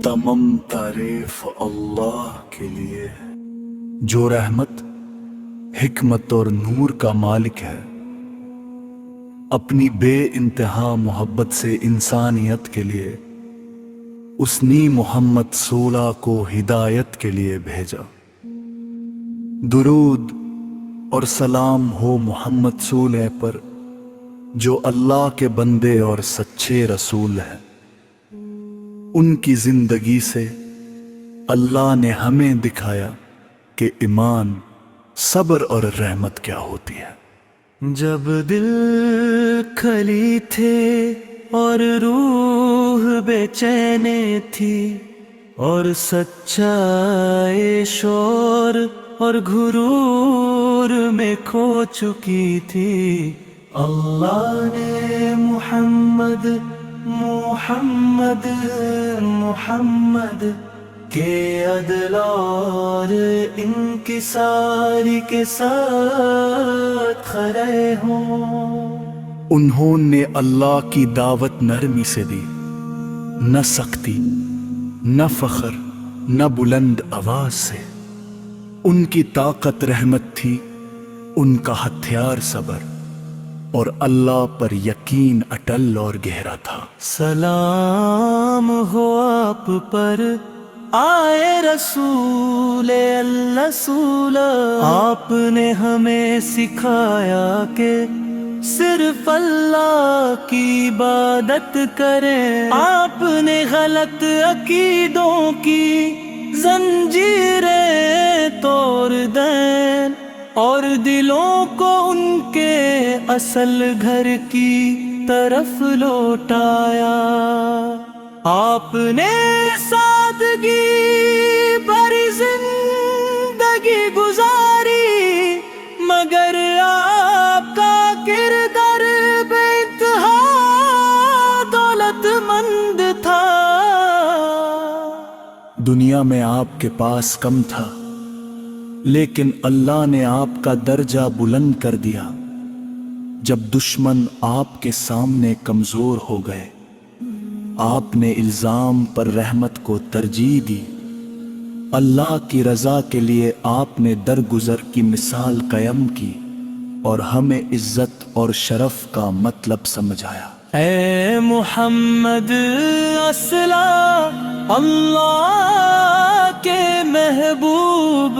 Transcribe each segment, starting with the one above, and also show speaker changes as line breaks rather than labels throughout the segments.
تمام تعریف اللہ کے لیے جو رحمت، حکمت اور نور کا مالک ہے، اپنی بے انتہا محبت سے انسانیت کے لیے اس نے محمد صلی کو ہدایت کے لیے بھیجا۔ درود اور سلام ہو محمد صلی پر جو اللہ کے بندے اور سچے رسول ہیں۔ ان کی زندگی سے اللہ نے ہمیں دکھایا کہ ایمان، صبر اور رحمت کیا ہوتی ہے۔
جب دل کھلی تھے اور روح بے چین تھی اور سچائی شور اور غرور میں کھو چکی تھی، اللہ نے محمد محمد محمد کے عدل اور انکساری کے ساتھ کھڑے ہوں۔
انہوں نے اللہ کی دعوت نرمی سے دی، نہ سختی، نہ فخر، نہ بلند آواز سے۔ ان کی طاقت رحمت تھی، ان کا ہتھیار صبر، اور اللہ پر یقین اٹل اور گہرا تھا۔
سلام ہو آپ پر آئے رسول اللہ صلی، آپ نے ہمیں سکھایا کہ صرف اللہ کی عبادت کریں۔ آپ نے غلط عقیدوں کی زنجیریں توڑ دیں اور دلوں کو ان کے اصل گھر کی طرف لوٹایا۔ آپ نے سادگی بھری زندگی گزاری، مگر آپ کا کردار بے انتہا دولت مند تھا۔
دنیا میں آپ کے پاس کم تھا، لیکن اللہ نے آپ کا درجہ بلند کر دیا۔ جب دشمن آپ کے سامنے کمزور ہو گئے، آپ نے الزام پر رحمت کو ترجیح دی۔ اللہ کی رضا کے لیے آپ نے درگزر کی مثال قائم کی اور ہمیں عزت اور شرف کا مطلب سمجھایا۔
اے محمد اسلام، اللہ کے محبوب،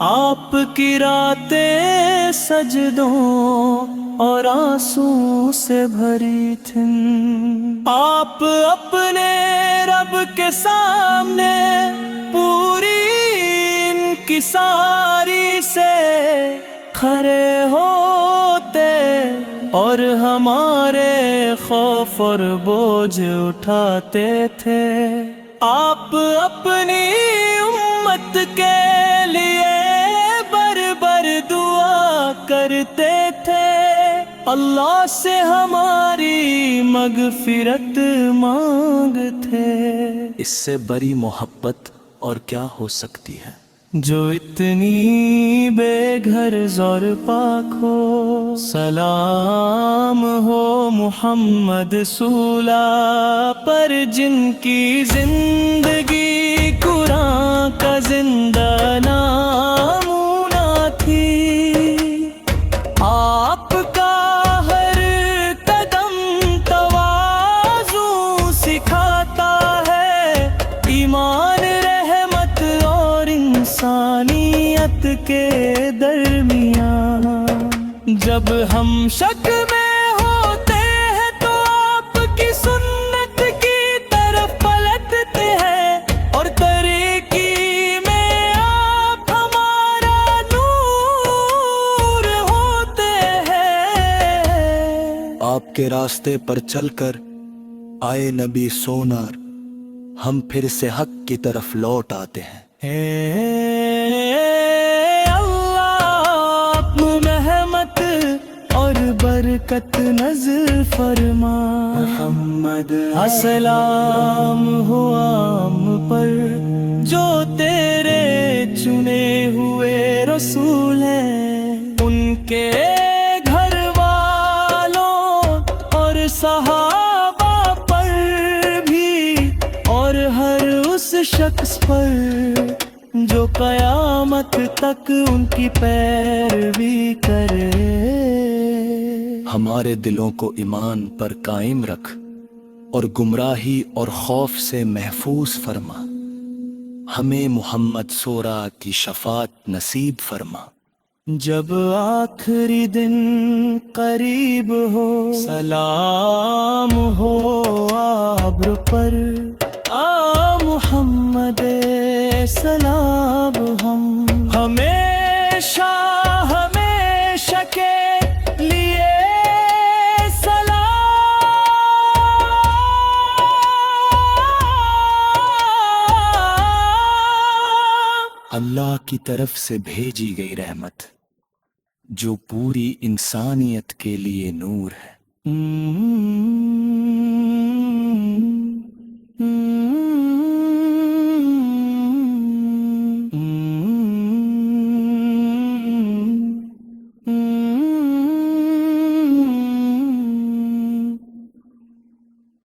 آپ کی راتیں سجدوں اور آنسو سے بھری تھیں۔ آپ اپنے رب کے سامنے پوری انکساری سے کھڑے ہوتے اور ہمارے خوف اور بوجھ اٹھاتے تھے۔ آپ اپنی امت کے لیے بر دعا کرتے تھے، اللہ سے ہماری مغفرت مانگتے۔
اس سے بڑی محبت اور کیا ہو سکتی ہے؟
جو اتنی بے گھر زور پاک ہو۔ سلام ہو محمد صلی پر جن کی زندگی قرآن کا زندہ نمونہ تھی۔ آپ کا ہر قدم تواضع سکھاتا ہے، ایمان، رحمت اور انسانیت کے درمیان۔ جب ہم شک میں ہوتے ہیں تو آپ کی سنت کی طرف پلٹتے ہیں، اور طریقی میں آپ ہمارا نور ہوتے ہیں۔
آپ کے راستے پر چل کر آئے نبی سونار، ہم پھر سے حق کی طرف لوٹ آتے ہیں۔
برکت نزل فرما محمد، السلام ہو عام پر جو تیرے چنے ہوئے رسول ہیں۔ کے گھر والوں اور صحابہ پر بھی، اور ہر اس شخص پر جو قیامت تک ان کی پیروی کرے۔
ہمارے دلوں کو ایمان پر قائم رکھ اور گمراہی اور خوف سے محفوظ فرما۔ ہمیں محمد سورہ کی شفاعت نصیب فرما۔
جب آخری دن قریب ہو، سلام ہو ابر پر، آ محمد سلام ہم ہمیشہ ہمیشہ کے لیے
اللہ کی طرف سے بھیجی گئی رحمت جو پوری انسانیت کے لیے نور ہے۔